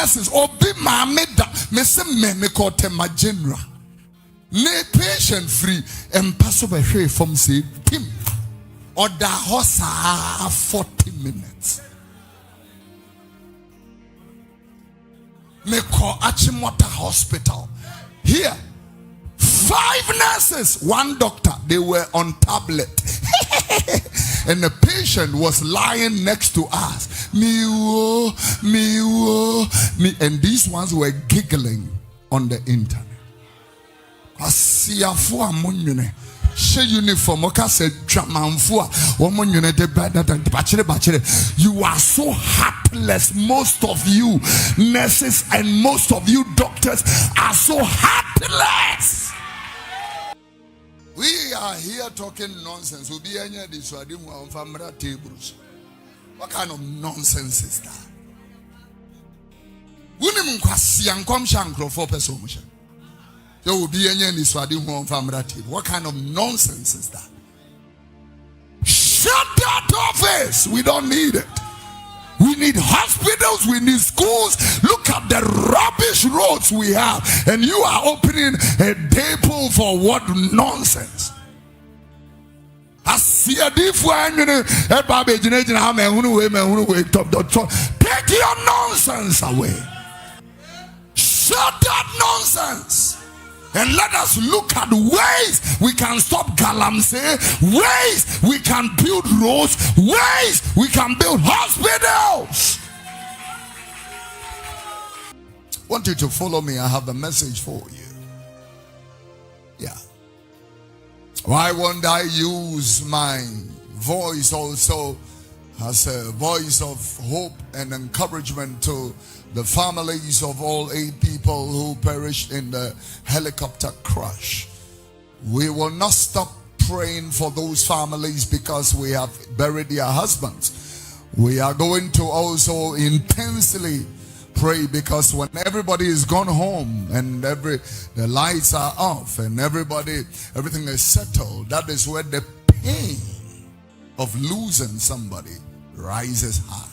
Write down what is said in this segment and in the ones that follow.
nurses obi mameda me se me ko tema general ne patient free and pass over here from say pim or the hosa 40 minutes me call Achimota Hospital here 5 nurses 1 doctor they were on tablet and the patient was lying next to us me and these ones were giggling on the internet. Asiafo amunyune she uniform oka se dwamanfo a womunyune de bachire you are so hapless. Most of you nurses and most of you doctors are so hapless. We are here talking nonsense. We'll be any this on family tables. What kind of nonsense is that? Wunim kwasi ankom shankro for person. There will be any this on family table. What kind of nonsense is that? Shut that office. We don't need it. We need hospitals, we need schools. Look at the rubbish roads we have. And you are opening a depot for what nonsense? Take your nonsense away. Shut that nonsense. And let us look at ways we can stop galamsey, ways we can build roads, ways we can build hospitals. I want you to follow me. I have a message for you. Yeah. Why won't I use my voice also as a voice of hope and encouragement to the families of all 8 people who perished in the helicopter crash? We will not stop praying for those families because we have buried their husbands. We are going to also intensely pray because when everybody is gone home and the lights are off and everything is settled, that is where the pain of losing somebody rises high.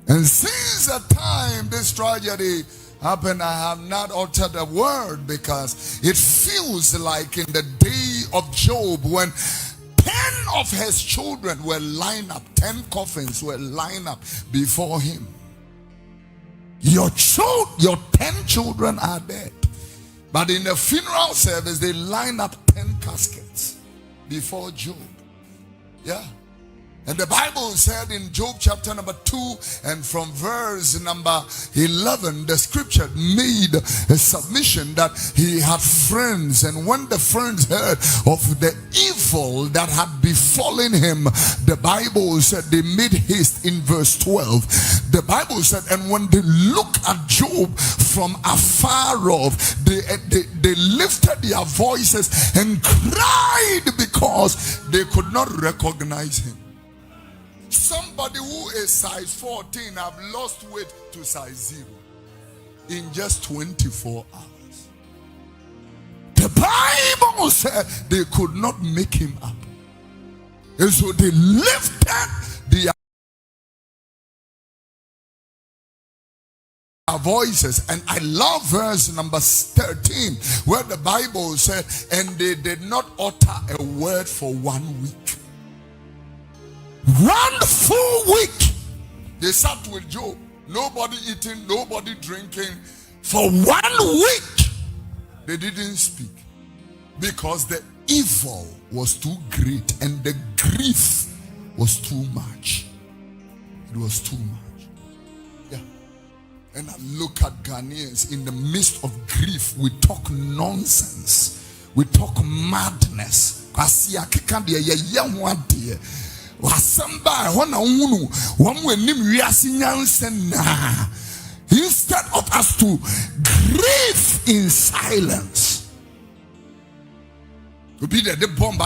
And since the time this tragedy happened, I have not uttered a word because it feels like in the day of Job when 10 of his children were lined up, 10 coffins were lined up before him. Your 10 children are dead. But in the funeral service, they line up 10 caskets before Job. Yeah. And the Bible said in Job chapter number 2 and from verse number 11, the scripture made a submission that he had friends. And when the friends heard of the evil that had befallen him, the Bible said they made haste in verse 12. The Bible said, and when they looked at Job from afar off, they lifted their voices and cried because they could not recognize him. Somebody who is size 14 have lost weight to size 0 in just 24 hours. The Bible said they could not make him up. And so they lifted their voices. And I love verse number 13 where the Bible said, and they did not utter a word for 1 week. 1 full week they sat with Job, nobody eating, nobody drinking. For 1 week they didn't speak because the evil was too great and the grief was too much. It was too much. Yeah. And I look at Ghanaians in the midst of grief. We talk nonsense, we talk madness. Instead of us to grieve in silence, we forget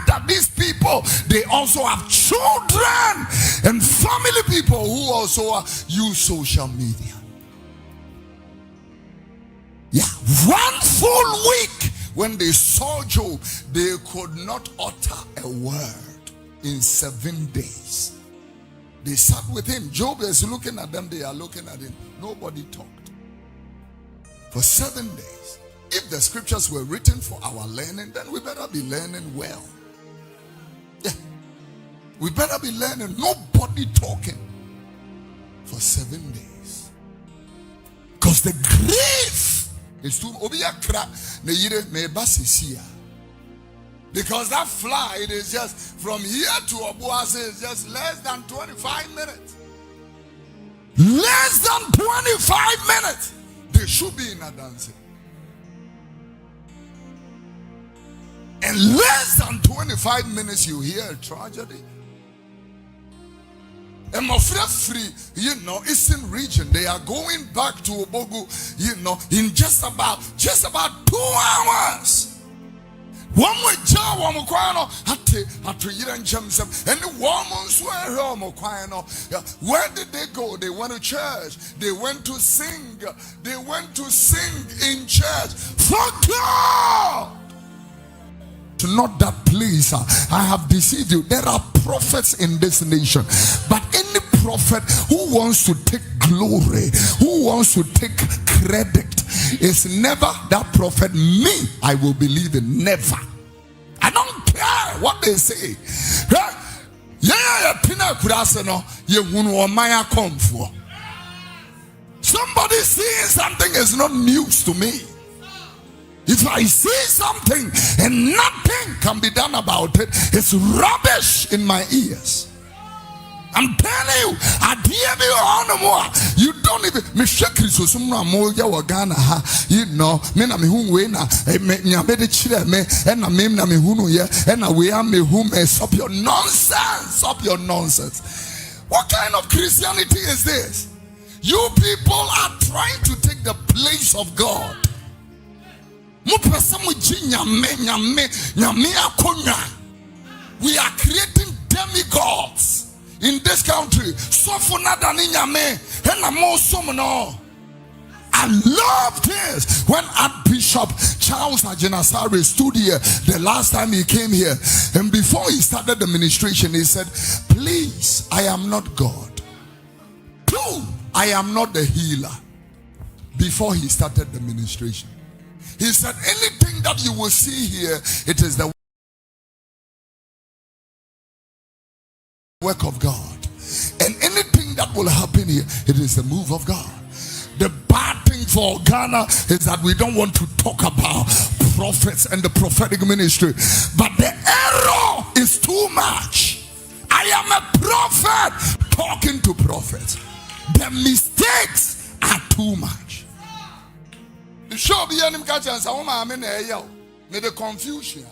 that these people, they also have children and family people who also use social media. Yeah, 1 full week when they saw Job, they could not utter a word in 7 days. They sat with him. Job is looking at them, they are looking at him. Nobody talked. For 7 days. If the scriptures were written for our learning, then we better be learning well. Yeah. We better be learning. Nobody talking for 7 days. Because the grave is too. Because that flight is just from here to Obuasi is just less than 25 minutes. Less than 25 minutes. They should be in a dancing. And less than 25 minutes you hear a tragedy. And my friend free, Eastern region, they are going back to Obogu, in just about 2 hours. One way job, one mokwano, ate yiran jamsam, and the woman swear mokwano. Where did they go? They went to church. They went to sing. They went to sing in church for God. To not that place. I have deceived you. There are prophets in this nation, but any prophet who wants to take glory, who wants to take credit, is never that prophet. Me, I will believe it. Never. I don't care what they say. Somebody seeing something is not news to me. If I see something and nothing can be done about it, it's rubbish in my ears. I'm telling you, you don't even stop your nonsense. What kind of Christianity is this? You people are trying to take the place of God. We are creating demigods in this country. I love this. When Archbishop Charles Ajenasare stood here the last time he came here, and before he started the ministration, he said, please, I am not God. 2, I am not the healer. Before he started the ministration, he said, anything that you will see here, it is the work of God. And anything that will happen here, it is the move of God. The bad thing for Ghana is that we don't want to talk about prophets and the prophetic ministry. But the error is too much. I am a prophet talking to prophets. The mistakes are too much. The show be any catch and say, may the confusion.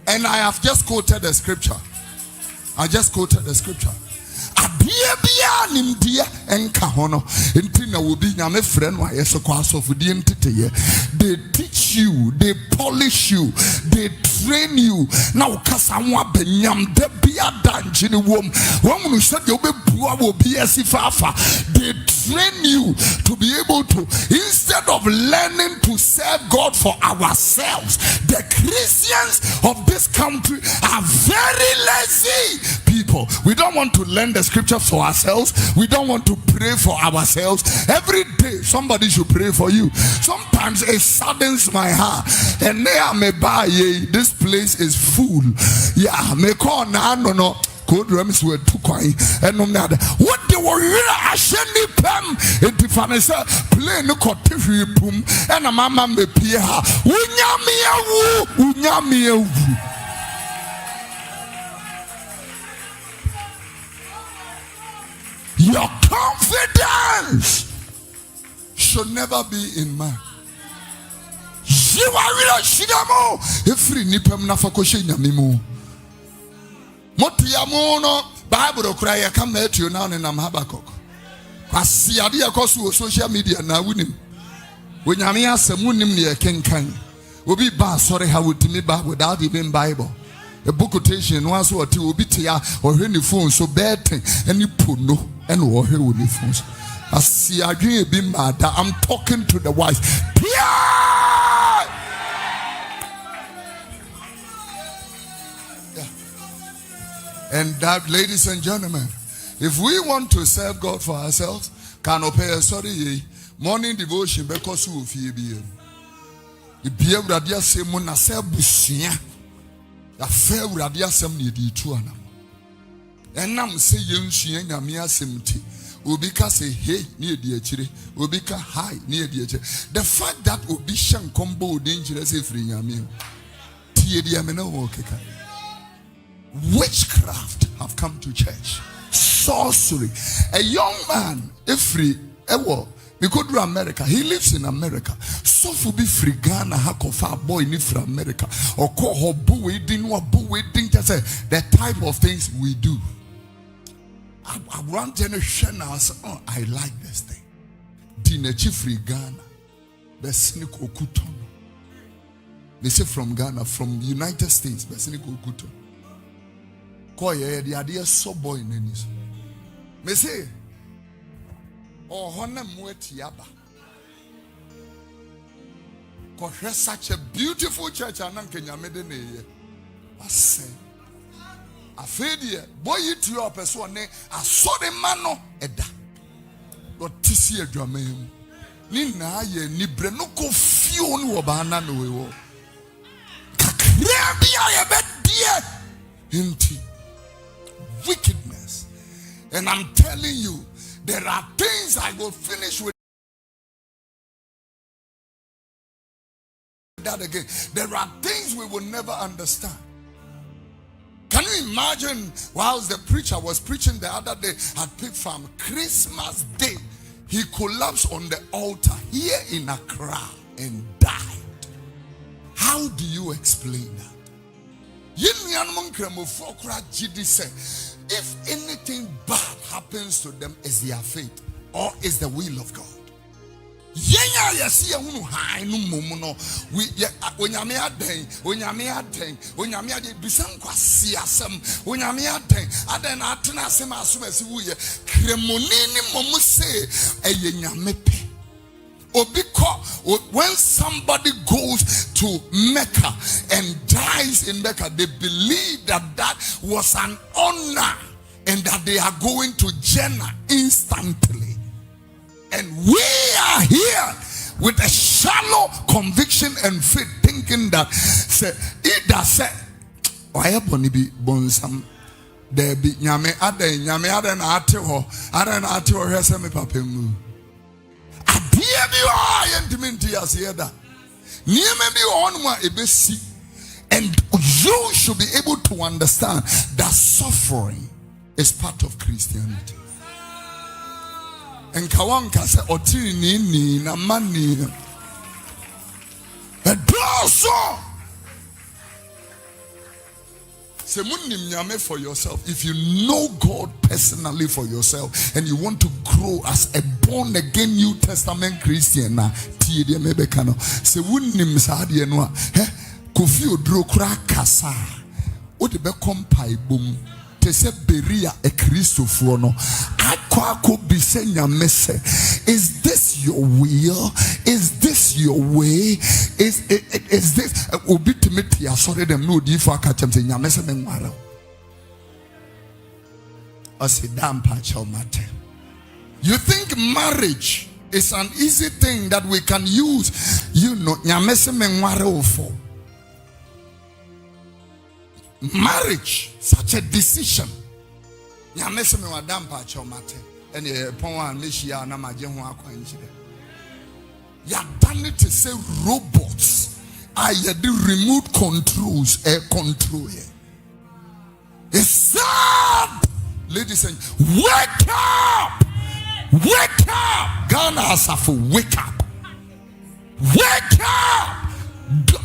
And I have just quoted the scripture. They teach you, they polish you, they train you. Now, they train you to be able to, instead of learning to serve God for ourselves. The Christians of this country are very lazy people. We don't want to learn the scripture for ourselves. We don't want to pray for ourselves. Every day somebody should pray for you. Sometimes it saddens my heart. And this place is full. Yeah, me call no. Code rams were too quiet and no matter what they were asheni pam in the fanasa play no cotifi pum and a mama me pia unyami. Your confidence should never be in man. You are real shidamo every nipam nafakoshe nyamimu. Motiamono Bible cry come to you now in Habakuk. Kwasiade akoso social media na wunim. Wonyame asem wunim ne kenkan. Obi ba sorry how would me back without even Bible. a book quotation once or two be tia or any phone so bad thing and you put no and or here with the phones. I see I dream be mad that I'm talking to the wife. Yeah. And that, ladies and gentlemen, if we want to serve God for ourselves, can pay sorry morning devotion because we feel be. The beer radia se mona se busia. The fair radia sem ni di tuana. And nam say young she and Yamia Simti. Ubika say hey near the otchere. Ubika high near the otchere. The fact that Ubishan combo dangerous if Yamil. Witchcraft have come to church. Sorcery. A young man, if free, we go to America. He lives in America. So for be free Ghana, hakofa boy ni from America. Or call her boo wedding, the type of things we do. One generation now say, oh, I like this thing. Dinechi free Ghana. Besinik okuton. They say from Ghana, from United States, Besinik okuton. Call ye the idea so boy in this. Me say, oh, honor muetiaba. Cause such a beautiful church and Kenya Medene. I say, I fed ye, boy, you to your person, I saw the mano eda. But Tissia Dramam. Nina ye ni brenuko fion wabana no we. Kakrabia bet dear. Inti. Wickedness. And I'm telling you, there are things I will finish with that again. There are things we will never understand. Can you imagine whilst the preacher was preaching the other day at Pig Farm, Christmas Day, he collapsed on the altar here in Accra and died. How do you explain that? If anything bad happens to them, is their fate or is the will of God? We when somebody goes to Mecca and dies in Mecca, they believe that that was an honor and that they are going to Jannah instantly. And we are here with a shallow conviction and faith, thinking that either say, "Why boni bi bonsam there be nyame aden na ateho aden na ateho hwese me papa mu." Adie bi o yentimenti asieda. Nieme bi on ma ebesi. And you should be able to understand that suffering is part of Christianity. And kawanka se otiri ni na mani. Edoso. Se munim nyame for yourself. If you know God personally for yourself and you want to grow as a born again New Testament Christian na tie de mebeka no. Se wunim sa de no a, Kofi Oduro kasa. O de be kompai bom. Te se beria e Christopher no. Akwa be say nyame se, is this your will? Is this your way? Is this obitimity asore dem no di for akachem say nyame se menwara. You think marriage is an easy thing that we can use, you know, nyame se menwara for? Marriage, such a decision. You have done it to say robots are the remote controls, air control. It's sad. Ladies and gentlemen, wake up! Wake up! Ghana has to wake up. Wake up!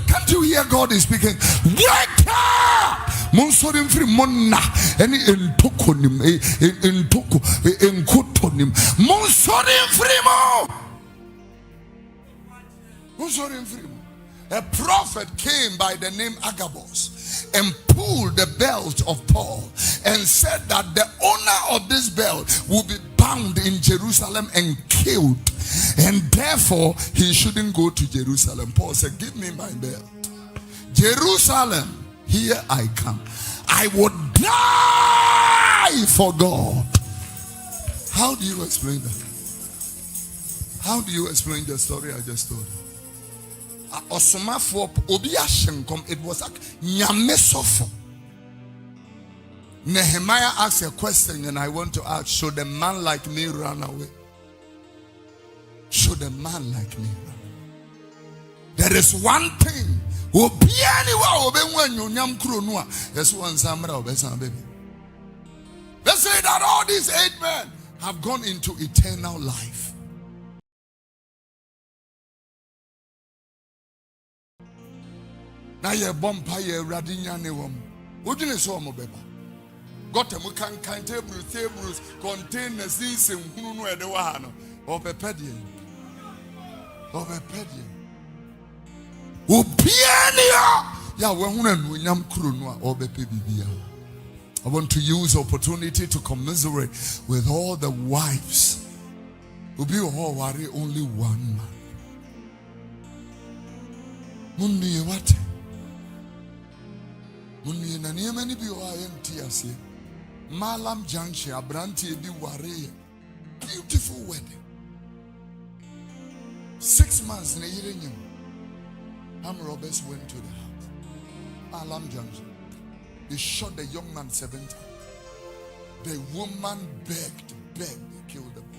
Can't you hear God is speaking? Wake up! Monsorim free monna any entokonim entoko enkotonim monsorim free mo monsorim free mo a prophet came by the name Agabus and pulled the belt of Paul and said that the owner of this belt will be bound in Jerusalem and killed, and therefore he shouldn't go to Jerusalem. Paul said, give me my belt. Jerusalem, here I come. I would die for God. How do you explain that? How do you explain the story I just told you? It was like Nyamesofo. Nehemiah asked a question, and I want to ask, should a man like me run away? Should a man like me run away? There is one thing. Let's say that all these 8 men have gone into eternal life. Now you're bumpire radinya newom. What do you say, Mobeba? Got a mucan tables, contain the seas and who know the one of a pedian. Of a pedian. Upiania! Ya Winyam Krunwa or Bebia. I want to use opportunity to commiserate with all the wives. Ubi worry only one man. Mundi what? Mundi na niemani bi o ayenti ase. Malam Junction abranti bi ware. Beautiful wedding. 6 months na yirenyam. Armed robbers went to the house. Malam Junction. They shot the young man 7 times. The woman begged, they killed the boy.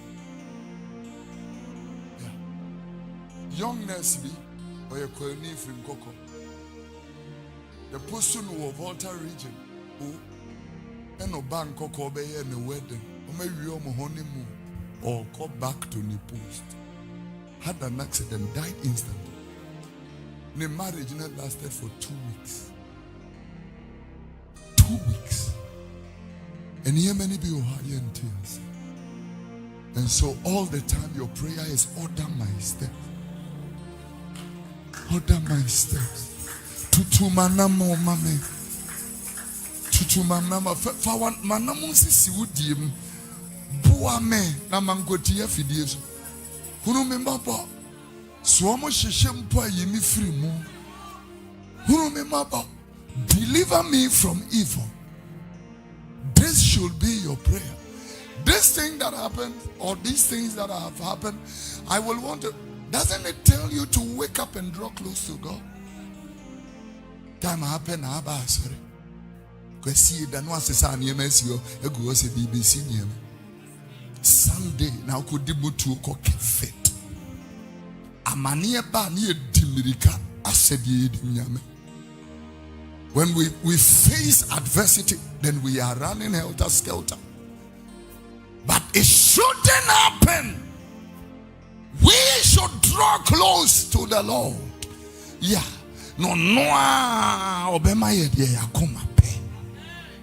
Yeah. Young Nesby, or a Kwani from Koko. The person who of Volta region, who and no bank Koko be in the wedding, or maybe your honeymoon, or go back to the post. Had an accident, died instantly. The marriage not lasted for 2 weeks. 2 weeks. And here many be high and tears. And so all the time your prayer is order my steps. Order my steps. Tutu manamo mame. Tutu manama. Fa manamo sisi wudim. Buame na mangoti ya fidieso. Hunu memaba. Swamo sheshempo yemi free mu. Hunu memaba. Deliver me from evil. This should be your prayer. This thing that happened, or these things that have happened, I will want to. Doesn't it tell you to wake up and draw close to God? Time happen, asare. Kwesi da no asesa na yemesio egu ose BBC nyem. Sunday na okodibutu ko kefet. Amanie ba na edimirika asedi edinyame. When we face adversity, then we are running helter-skelter. But it shouldn't happen. We should draw close to the Lord. Yeah. No, obema ye yakoma pe.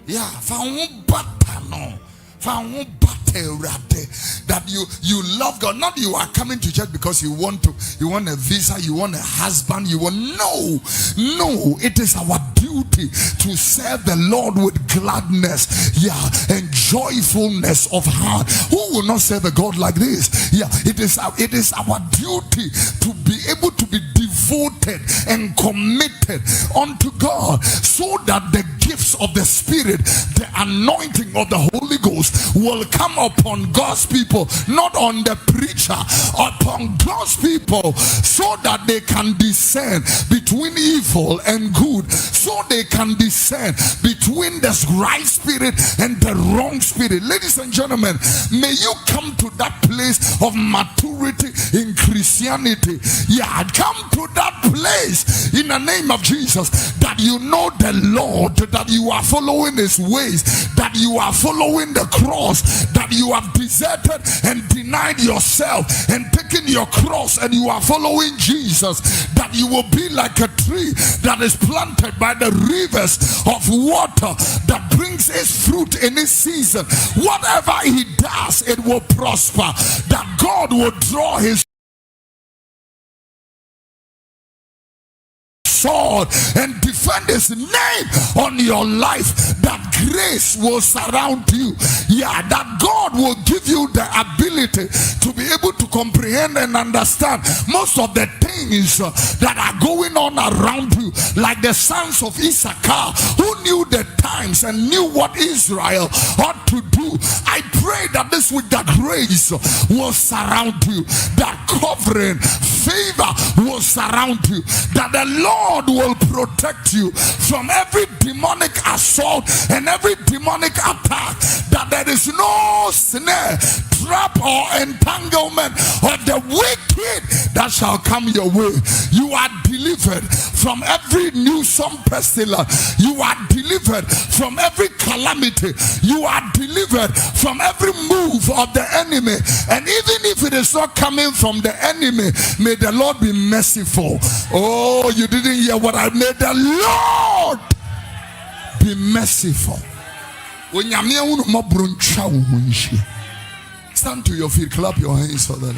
Yeah, fa bata no. Fa bata that you love God. Not you are coming to church because you want a visa, you want a husband, you want no, it is our duty to serve the Lord with gladness, yeah, and joyfulness of heart. Who will not serve a God like this? Yeah, it is our duty to be able to be devoted and committed unto God, so that the gifts of the Spirit, the anointing of the Holy Ghost will come upon God's people, not on the preacher, upon God's people, so that they can discern between evil and good, so they can discern between the right spirit and the wrong spirit. Ladies and gentlemen, may you come to that place of maturity in Christianity. Yeah, come to that place in the name of Jesus, that you know the Lord, that you are following his ways, that you are following the cross, that you have deserted and denied yourself and taken your cross and you are following Jesus, that you will be like a tree that is planted by the rivers of water that brings its fruit in its season. Whatever he does, it will prosper, that God will draw his sword and defend his name on your life, that grace will surround you. Yeah, that God will give you the ability to be able to comprehend and understand most of the things that are going on around you, like the sons of Issachar who knew the times and knew what Israel ought to do. I pray that this week that grace will surround you, that covering favor will surround you, that the Lord will protect you from every demonic assault and every demonic attack, that there is no snare, trap or entanglement of the wicked that shall come your way. You are delivered from every newsome pestilence. You are delivered from every calamity. You are delivered from every move of the enemy. And even if it is not coming from the enemy, may the Lord be merciful. Oh, you didn't hear what I made. The Lord be merciful. Stand to your feet, clap your hands for that.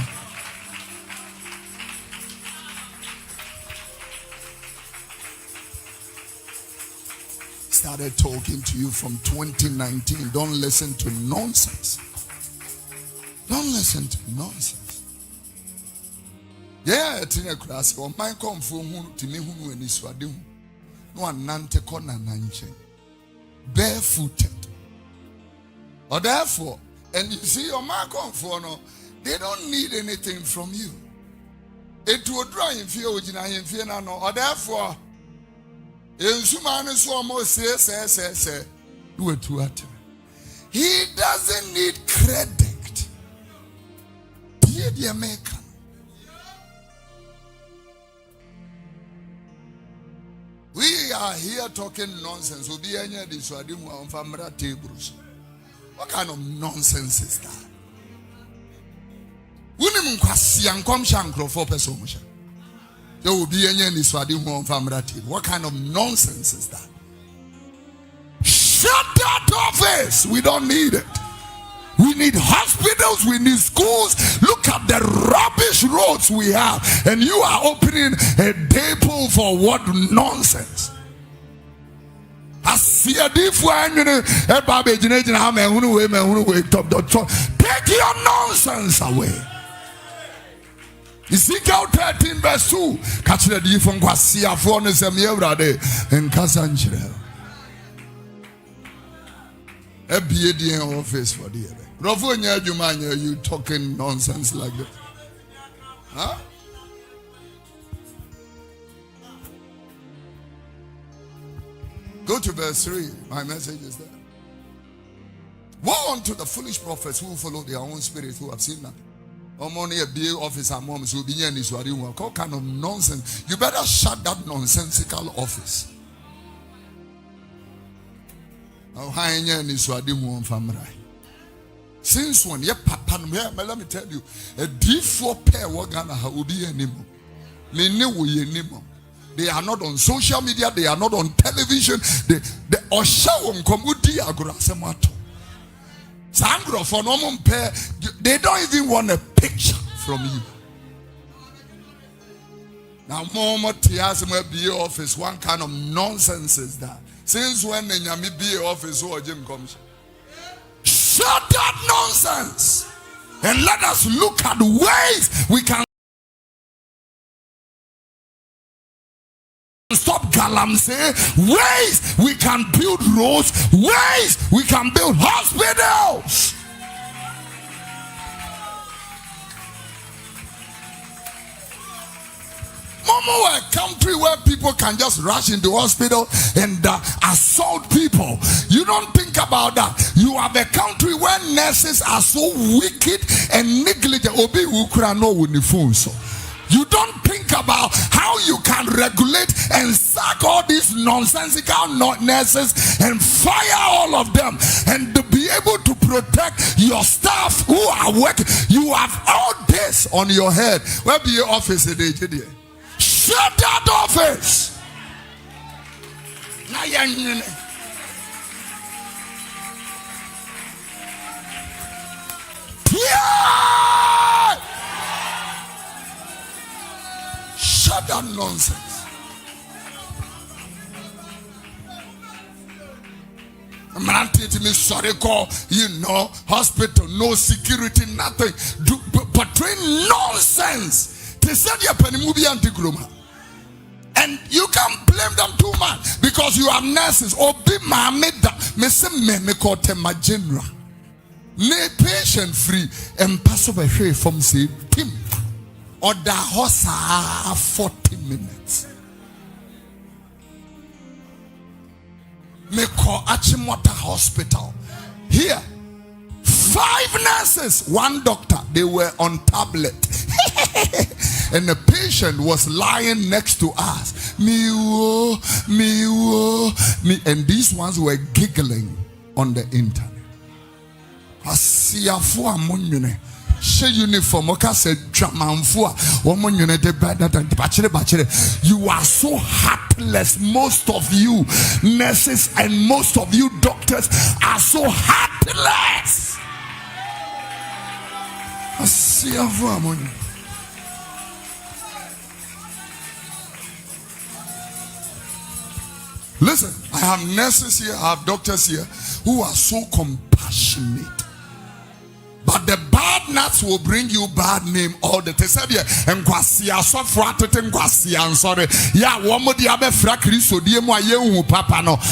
Started talking to you from 2019. Don't listen to nonsense. Don't listen to nonsense. Yeah, tina class. Or my come from who to me who when is wadu. No nante kona nanche. Barefooted. Or therefore, and you see your man come for no, they don't need anything from you. It will dry in fear with in fear no, or therefore. Say, do it to it. He doesn't need credit. Dear the American. We are here talking nonsense. We'll be any this on family tables. What kind of nonsense is that? Women kwasi ankom shankro for person. There will be any Niswadi home family table. What kind of nonsense is that? Shut that office. We don't need it. We need hospitals, we need schools. Look at the rubbish roads we have. And you are opening a depot for what nonsense? Take your nonsense away. Ezekiel 13 verse 2. Catch the different Kwasia for Nesemierade and Casanchel. A BADN office for the Rovonia Jumania, you talking nonsense like that? Huh? Go to verse 3. My message is there. Woe unto the foolish prophets who follow their own spirit, who have seen nothing. Only a BA officer moms will be in this what kind of nonsense. You better shut that nonsensical office. Since when papa, let me tell you, a D4 pair will be anymore. They are not on social media, they are not on television. They don't even want a picture from you. Now, Mama Tiasma BA office, one kind of nonsense is that. Since when the Yami BA office or Jim comes? Shut that nonsense and let us look at ways we can stop galamsey, ways we can build roads, ways we can build hospitals. Momo, a country where people can just rush into hospital and assault people. You don't think about that. You have a country where nurses are so wicked and negligent. You don't think about how you can regulate and sack all these nonsensical nurses and fire all of them and to be able to protect your staff who are working. You have all this on your head. Where be your office today? Shut that office. Yeah! Shut that nonsense. Sorry, call, hospital, no security, nothing. Portray nonsense. They said you're penny anti-groma. And you can't blame them too much because you are nurses. Or be my meda, me call them my general. Ne patient free and pass over here from say him or the horse 40 minutes. Me call Achimota Hospital. Here, 5 nurses, 1 doctor, they were on tablet. And the patient was lying next to us. Me. And these ones were giggling on the internet. Asiafo amonwene she uniform oka se twamanfo a womonwene de bada bachere. You are so heartless. Most of you nurses and most of you doctors are so heartless. Asiafo amonwene. Listen, I have nurses here, I have doctors here who are so compassionate. But the bad nuts will bring you bad name all the time.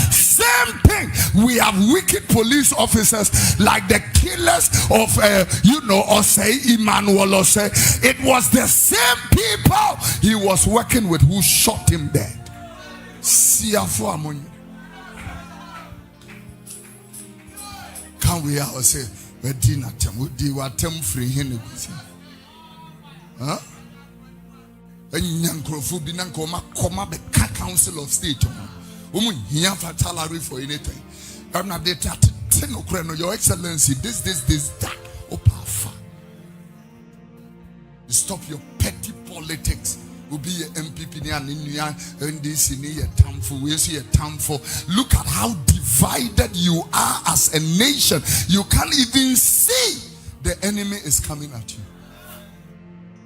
Same thing. We have wicked police officers like the killers of or say Emmanuel or say it was the same people he was working with who shot him dead. Can we all say we were free here? Huh? Council of State. Here for salary for anything. I'm not there to Your Excellency, this, that. Stop your petty politics. Will be a MPP and this in a tamful. We see a tamful. Look at how divided you are as a nation. You can't even see the enemy is coming at you.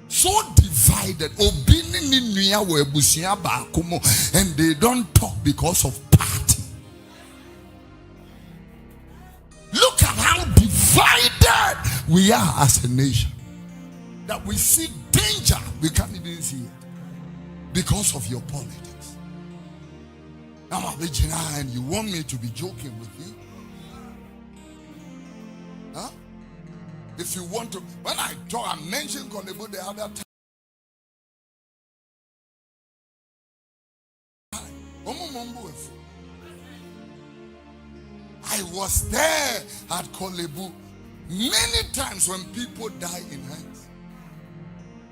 So divided. And they don't talk because of party. Look at how divided we are as a nation. That we see danger, we can't even see it because of your politics. Now, and you want me to be joking with you? Huh? If you want to, when I mentioned Kolebo the other time. I was there at Kolebu many times when people die in hands.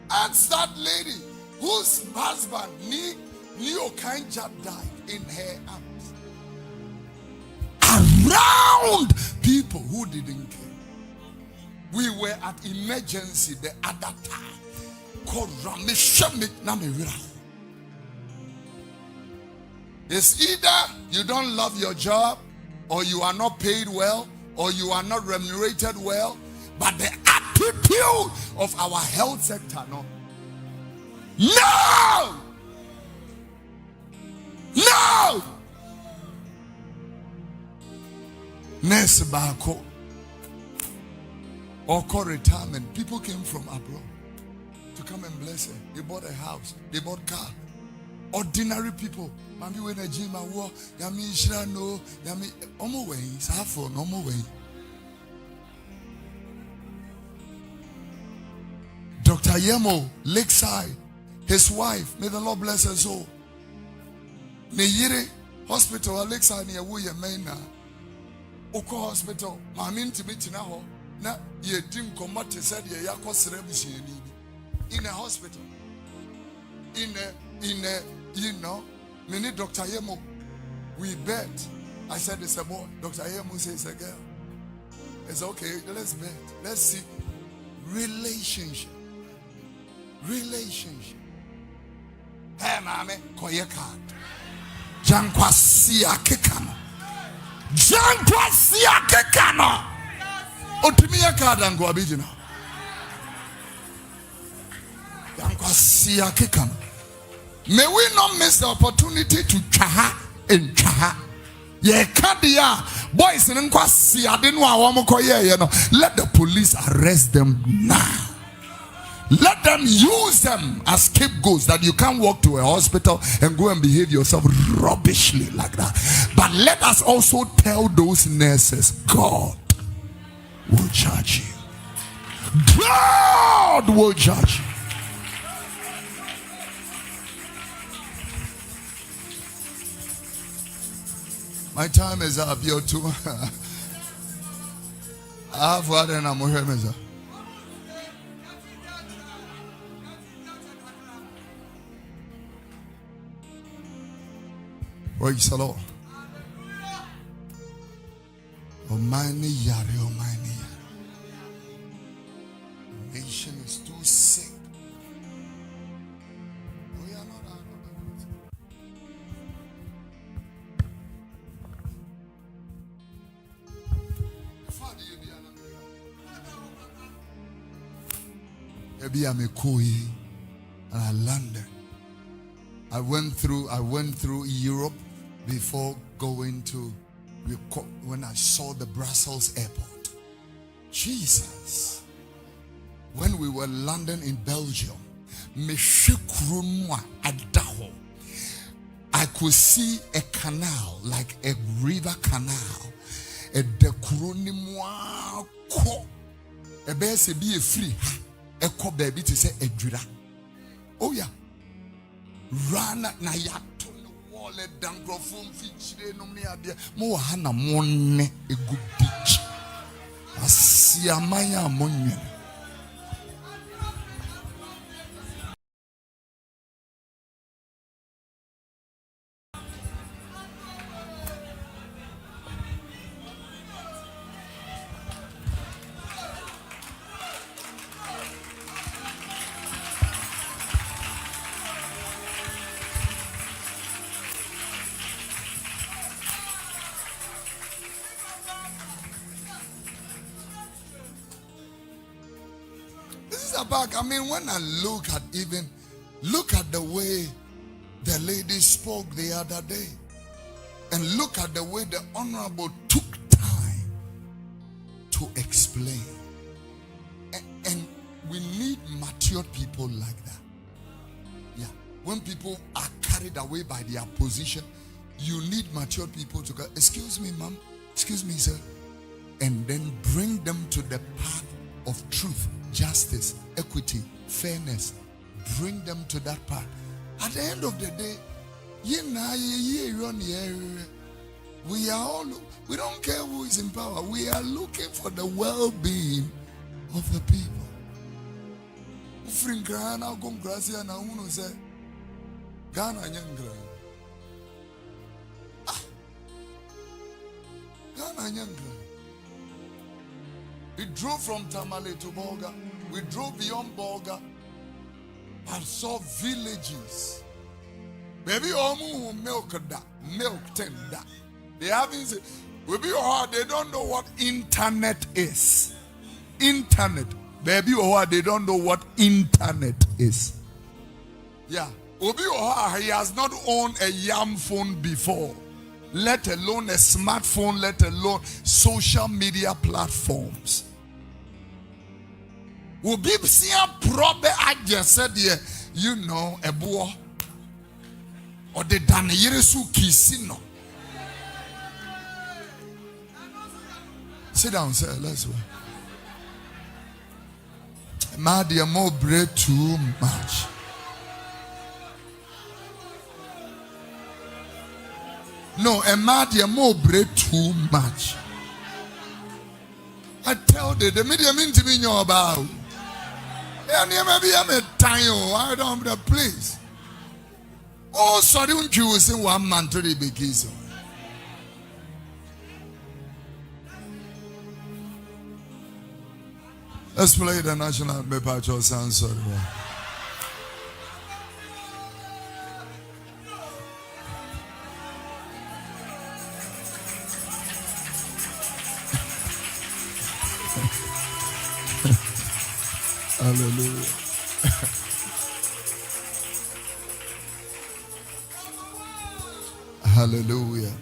Ask that lady whose husband Neo Kanja died in her arms. Around people who didn't care. We were at emergency the other time. Called Rameshamik Namira. It's either you don't love your job, or you are not paid well, or you are not remunerated well, but the attitude of our health sector, no. Nurse Bako or call retirement. People came from abroad to come and bless her. They bought a house, they bought car. Ordinary people. Mami when a gym war, yami shrano, yami omo way, safo, no way. Dr. Yemo, Lakeside, his wife, may the Lord bless her soul. Neyire Hospital, Lakeside, near Wuya Maina. Oko Hospital, Mamin Tibitina, na ye dim combat said ye yako cerebus in a hospital. In a mini Dr. Yemo, we bet. I said it's a boy. Dr. Yemo says a girl. It's okay, let's bet. Let's see. Relationship. Hey, mame, koye card. Jankwa siya kekano. Otimiya card and go abijina. Jankwa siya kekano. May we not miss the opportunity to chaha and chaha. Ye kadia, Boys in Nkwasi, I didn't know. Let the police arrest them now. Let them use them as scapegoats, that you can't walk to a hospital and go and behave yourself rubbishly like that. But let us also tell those nurses, God will judge you. God will judge you. My time is up, you too. I have what and I'm here. Praise the Lord. Almighty Yari, Almighty Yari. The nation is too sick. We are not out of it. Maybe I'm a koi and I landed. I went through Europe before going to, when I saw the Brussels airport. Jesus. When we were landing in Belgium, I could see a canal, like a river canal. A decuronimwa ko. A bear se be a free. A ko baby to say a drida. Oh yeah. Rana na yato no wole dangrofum fichire no me ade mo hana monne egudich asiamanya monne. Back. I mean, when I look at the way the lady spoke the other day, and look at the way the Honorable took time to explain. And we need matured people like that. Yeah. When people are carried away by their position, you need matured people to go, excuse me, ma'am, excuse me, sir, and then bring them to the path of truth, justice, equity, fairness. Bring them to that part. At the end of the day, we don't care who is in power. We are looking for the well-being of the people. We drove from Tamale to Bolga. We drove beyond Bolga and saw villages. Baby, milk tender. They haven't said, they don't know what internet is. Internet. Baby, they don't know what internet is. Yeah. He has not owned a yam phone before, let alone a smartphone, let alone social media platforms. Probe Agyarko, you know, a boy or the Daniyesu Kisino. Sit down, sir. Let's go. Madia more bread too much. No, Madia more bread too much. I tell the media mean to be your about. And maybe I'm a tiny, I don't have the place. Oh, sorry, don't you say one man to the big kids. Let's play the national patrol sound. Sorry. Hallelujah. Hallelujah.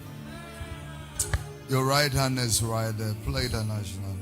Your right hand is right there. Play the national.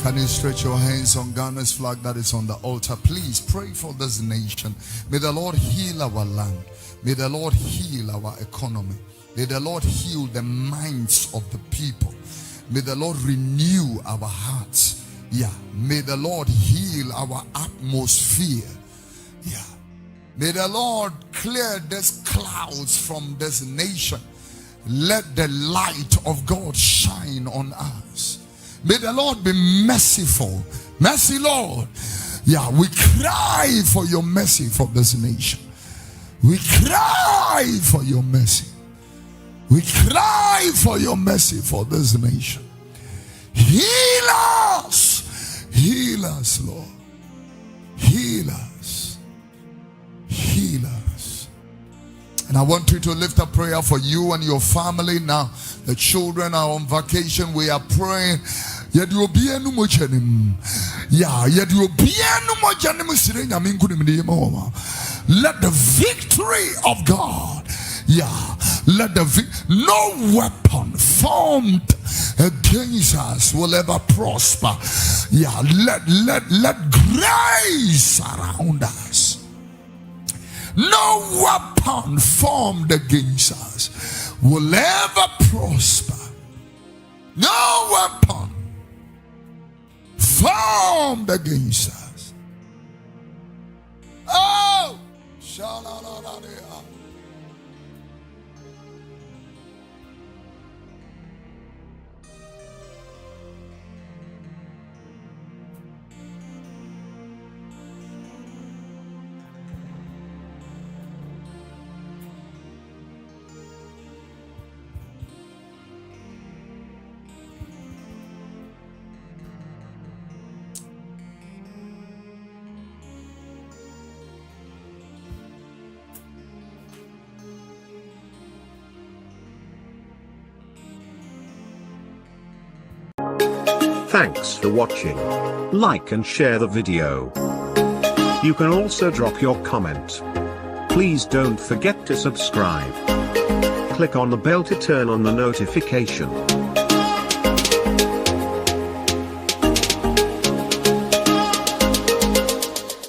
Can you stretch your hands on Ghana's flag that is on the altar? Please pray for this nation. May the Lord heal our land. May the Lord heal our economy. May the Lord heal the minds of the people. May the Lord renew our hearts. Yeah. May the Lord heal our atmosphere. Yeah. May the Lord clear these clouds from this nation. Let the light of God shine on us. May the Lord be merciful. Mercy, Lord. Yeah, we cry for your mercy for this nation. We cry for your mercy. We cry for your mercy for this nation. Heal us. Heal us, Lord. Heal us. Heal us. And I want you to lift a prayer for you and your family now. The children are on vacation. We are praying. Yeah, let the victory of God, no weapon formed against us will ever prosper. Yeah, let grace surround us. No weapon formed against us will ever prosper. No weapon formed against us. Oh, Thanks for watching. Like and share the video. You can also drop your comment. Please don't forget to subscribe. Click on the bell to turn on the notification.